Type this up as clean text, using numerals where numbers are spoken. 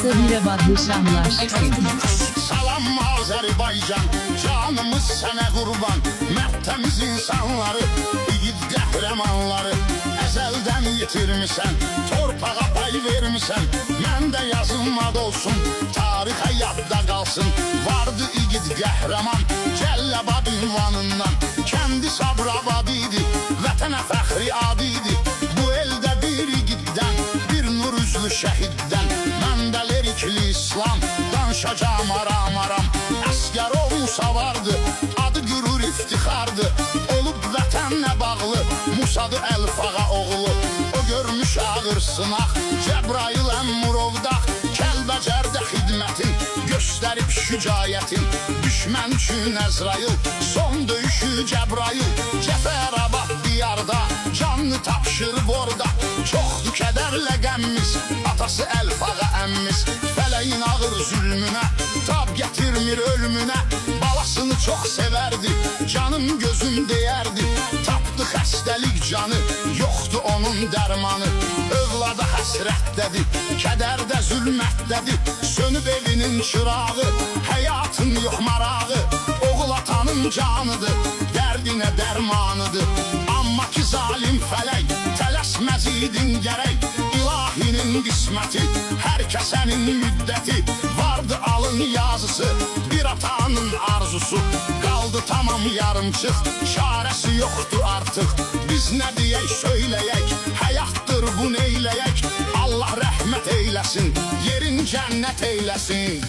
Sabire Badlışanlar. Salam Azerbaycan, canımız sənə qurban. Mərtəmiz insanları, igid qəhrəmanları əzəldən yitirmisən, torpağa pay vermisən. Məndə yazılmad olsun, tarixə yadda qalsın. Vardı igid qəhrəman, Cəlləbad ünvanından. Kəndi Sabirabad idi, vətənə fəxri ad idi. Bu eldə bir igiddən, bir nur üzlü şəhiddən. Məndə lerikli İslam, danışacağım aram. Əsgərov Musa vardı, adı qürur iftixardı. Olub vətənlə bağlı, Musadı Əlfağa oğlu. O görmüş ağır sınaq, Cəbrail Əmmurovda. Kəlbəcərdə xidmətin, göstərib şücayətin. Düşmən üçün Əzrail, son döyüşü Cəbrail. Cəfərabad diyarda, canlı tapşırıb orada. Çoxdur kədərlə qəmmiz, atası Əlfağa əmmiz. Fələyin ağır zülmünə, tab gətirmir ölümünə. Balasını çox sevərdi, canım gözüm deyərdi. Tapdı xəstəlik canı, yoxdur onun dərmanı. Övlada həsrətdədir, kədərdə zülmətdədir. Sönüb evinin çırağı, həyatın yox marağı. Oğul atanın canıdır, dərdinə dərmanıdır. Amma ki zalim fələk, tələsməz idin gərək. İlahinin qisməti, hər kəsənin müddəti. Vardı alın yazısı, bir atanın arzusu. Qaldı tamam yarımçıq, çarəsi yoxdur artıq. Biz nə deyək söyləyək, həyatdır bu neyləyək. Allah rəhmət eyləsin, yerin cənnət eyləsin.